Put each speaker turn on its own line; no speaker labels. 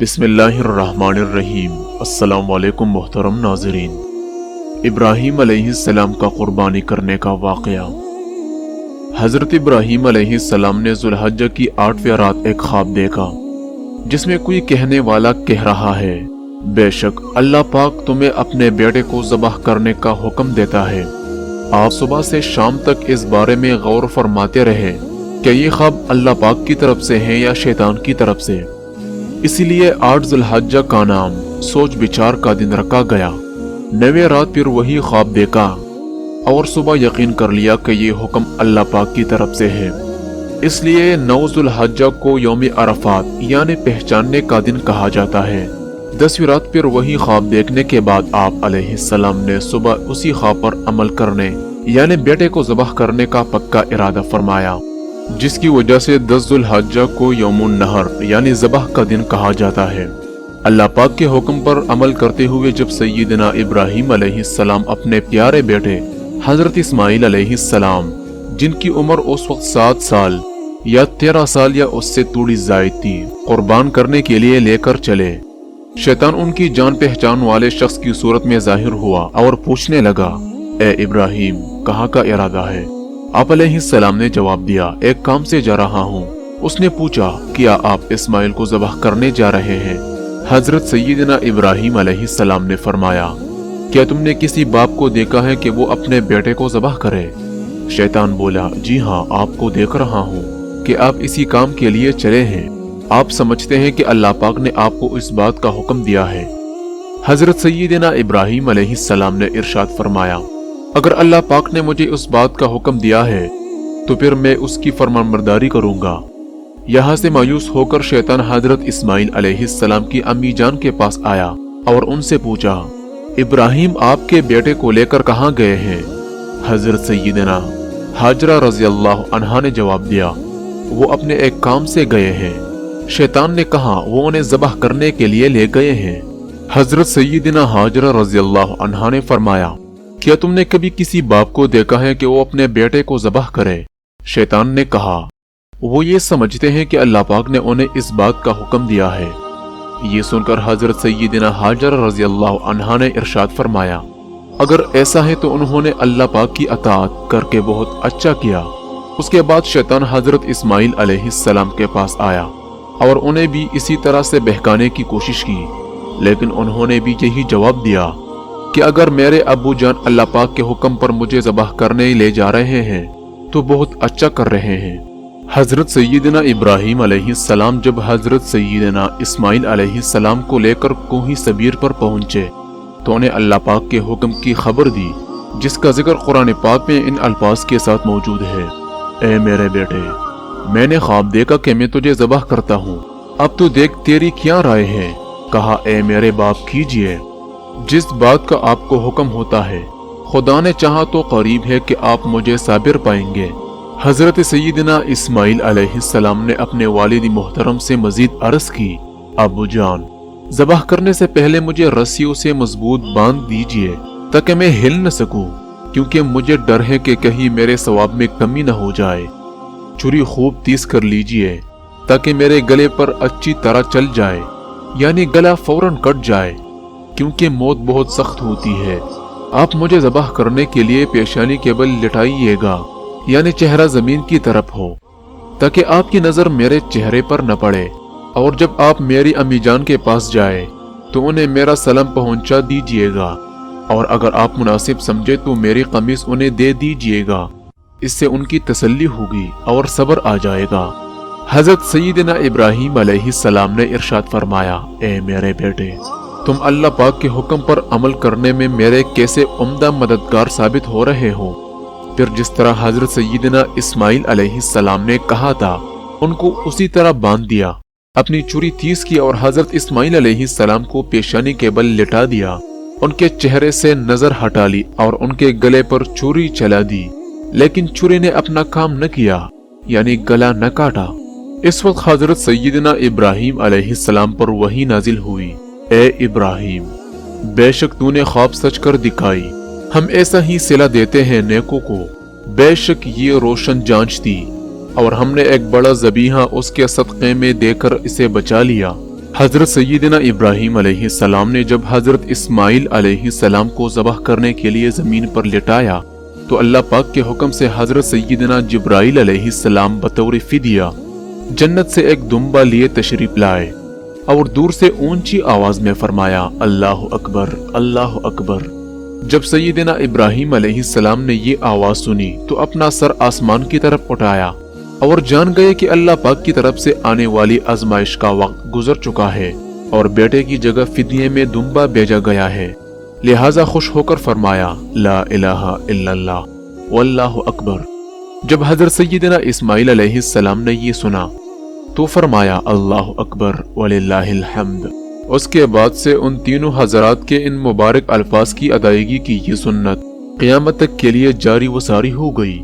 بسم اللہ الرحمن الرحیم۔ السلام علیکم محترم ناظرین۔ ابراہیم علیہ السلام کا قربانی کرنے کا واقعہ۔ حضرت ابراہیم علیہ السلام نے ذو الحجہ کی 8ویں رات ایک خواب دیکھا جس میں کوئی کہنے والا کہہ رہا ہے، بے شک اللہ پاک تمہیں اپنے بیٹے کو ذبح کرنے کا حکم دیتا ہے۔ آپ صبح سے شام تک اس بارے میں غور فرماتے رہے کہ یہ خواب اللہ پاک کی طرف سے ہے یا شیطان کی طرف سے۔ اسی لیے 8 ذو الحجہ کا نام سوچ بچار کا دن رکھا گیا۔ 9ویں رات پھر وہی خواب دیکھا اور صبح یقین کر لیا کہ یہ حکم اللہ پاک کی طرف سے ہے۔ اس لیے 9 ذو الحجہ کو یوم عرفات یعنی پہچاننے کا دن کہا جاتا ہے۔ 10ویں رات پھر وہی خواب دیکھنے کے بعد آپ علیہ السلام نے صبح اسی خواب پر عمل کرنے یعنی بیٹے کو ذبح کرنے کا پکا ارادہ فرمایا، جس کی وجہ سے 10 ذو الحجہ کو یوم النحر یعنی ذبح کا دن کہا جاتا ہے۔ اللہ پاک کے حکم پر عمل کرتے ہوئے جب سیدنا ابراہیم علیہ السلام اپنے پیارے بیٹے حضرت اسماعیل علیہ السلام، جن کی عمر اس وقت 7 سال یا 13 سال یا اس سے تھوڑی زائد تھی، قربان کرنے کے لیے لے کر چلے، شیطان ان کی جان پہچان والے شخص کی صورت میں ظاہر ہوا اور پوچھنے لگا، اے ابراہیم کہاں کا ارادہ ہے؟ آپ علیہ السلام نے جواب دیا، ایک کام سے جا رہا ہوں۔ اس نے پوچھا، کیا آپ اسماعیل کو ذبح کرنے جا رہے ہیں؟ حضرت سیدنا ابراہیم علیہ السلام نے فرمایا، کیا تم نے کسی باپ کو دیکھا ہے کہ وہ اپنے بیٹے کو ذبح کرے؟ شیطان بولا، جی ہاں، آپ کو دیکھ رہا ہوں کہ آپ اسی کام کے لیے چلے ہیں۔ آپ سمجھتے ہیں کہ اللہ پاک نے آپ کو اس بات کا حکم دیا ہے۔ حضرت سیدنا ابراہیم علیہ السلام نے ارشاد فرمایا، اگر اللہ پاک نے مجھے اس بات کا حکم دیا ہے تو پھر میں اس کی فرمانبرداری کروں گا۔ یہاں سے مایوس ہو کر شیطان حضرت اسماعیل علیہ السلام کی امی جان کے پاس آیا اور ان سے پوچھا، ابراہیم آپ کے بیٹے کو لے کر کہاں گئے ہیں؟ حضرت سیدنا ہاجرہ رضی اللہ عنہا نے جواب دیا، وہ اپنے ایک کام سے گئے ہیں۔ شیطان نے کہا، وہ انہیں ذبح کرنے کے لیے لے گئے ہیں۔ حضرت سیدنا ہاجرہ رضی اللہ عنہا نے فرمایا، کیا تم نے کبھی کسی باپ کو دیکھا ہے کہ وہ اپنے بیٹے کو ذبح کرے؟ شیطان نے کہا، وہ یہ سمجھتے ہیں کہ اللہ پاک نے انہیں اس بات کا حکم دیا ہے۔ یہ سن کر حضرت سیدنا ہاجرہ رضی اللہ عنہا نے ارشاد فرمایا، اگر ایسا ہے تو انہوں نے اللہ پاک کی اطاعت کر کے بہت اچھا کیا۔ اس کے بعد شیطان حضرت اسماعیل علیہ السلام کے پاس آیا اور انہیں بھی اسی طرح سے بہکانے کی کوشش کی، لیکن انہوں نے بھی یہی جواب دیا کہ اگر میرے ابو جان اللہ پاک کے حکم پر مجھے ذبح کرنے لے جا رہے ہیں تو بہت اچھا کر رہے ہیں۔ حضرت سیدنا ابراہیم علیہ السلام جب حضرت سیدنا اسماعیل علیہ السلام کو لے کر کوہ صبیر پر پہنچے تو انہیں اللہ پاک کے حکم کی خبر دی، جس کا ذکر قرآن پاک میں ان الفاظ کے ساتھ موجود ہے، اے میرے بیٹے، میں نے خواب دیکھا کہ میں تجھے ذبح کرتا ہوں، اب تو دیکھ تیری کیا رائے ہے؟ کہا، اے میرے باپ کیجئے جس بات کا آپ کو حکم ہوتا ہے، خدا نے چاہا تو قریب ہے کہ آپ مجھے صابر پائیں گے۔ حضرت سیدنا اسماعیل علیہ السلام نے اپنے والد محترم سے مزید عرض کی، ابو جان، ذبح کرنے سے پہلے مجھے رسیوں سے مضبوط باندھ دیجئے تاکہ میں ہل نہ سکوں، کیونکہ مجھے ڈر ہے کہ کہیں میرے ثواب میں کمی نہ ہو جائے۔ چھری خوب تیز کر لیجئے تاکہ میرے گلے پر اچھی طرح چل جائے، یعنی گلا فوراً کٹ جائے، کیونکہ موت بہت سخت ہوتی ہے۔ آپ مجھے ذبح کرنے کے لیے پیشانی کے بل لٹائیے گا، یعنی چہرہ زمین کی طرف ہو، تاکہ آپ کی نظر میرے چہرے پر نہ پڑے، اور جب آپ میری امی جان کے پاس جائے تو انہیں میرا سلام پہنچا دیجئے گا، اور اگر آپ مناسب سمجھے تو میری قمیص انہیں دے دیجئے گا، اس سے ان کی تسلی ہوگی اور صبر آ جائے گا۔ حضرت سیدنا ابراہیم علیہ السلام نے ارشاد فرمایا، اے میرے بیٹے، تم اللہ پاک کے حکم پر عمل کرنے میں میرے کیسے عمدہ مددگار ثابت ہو رہے ہو۔ پھر جس طرح حضرت سیدنا اسماعیل علیہ السلام نے کہا تھا ان کو اسی طرح باندھ دیا، اپنی چھری تیز کی اور حضرت اسماعیل علیہ السلام کو پیشانی کے بل لٹا دیا، ان کے چہرے سے نظر ہٹا لی اور ان کے گلے پر چھری چلا دی، لیکن چھری نے اپنا کام نہ کیا، یعنی گلا نہ کاٹا۔ اس وقت حضرت سیدنا ابراہیم علیہ السلام پر وحی نازل ہوئی، اے ابراہیم، بے شک تو نے خواب سچ کر دکھائی، ہم ایسا ہی صلہ دیتے ہیں نیکوں کو، بے شک یہ روشن جانچ تھی، اور ہم نے ایک بڑا ذبیحہ اس کے صدقے میں دے کر اسے بچا لیا۔ حضرت سیدنا ابراہیم علیہ السلام نے جب حضرت اسماعیل علیہ السلام کو ذبح کرنے کے لیے زمین پر لٹایا تو اللہ پاک کے حکم سے حضرت سیدنا جبرائیل علیہ السلام بطور فدیہ جنت سے ایک دمبا لیے تشریف لائے اور دور سے اونچی آواز میں فرمایا اللہ اکبر اللہ اکبر۔ جب سیدنا ابراہیم علیہ السلام نے یہ آواز سنی تو اپنا سر آسمان کی طرف اٹھایا اور جان گئے کہ اللہ پاک کی طرف سے آنے والی آزمائش کا وقت گزر چکا ہے اور بیٹے کی جگہ فدیے میں دمبا بھیجا گیا ہے، لہٰذا خوش ہو کر فرمایا لا الہ الا اللہ واللہ اکبر۔ جب حضرت سیدنا اسماعیل علیہ السلام نے یہ سنا تو فرمایا اللہ اکبر وللہ الحمد۔ اس کے بعد سے ان تینوں حضرات کے ان مبارک الفاظ کی ادائیگی کی یہ سنت قیامت تک کے لیے جاری و ساری ہو گئی۔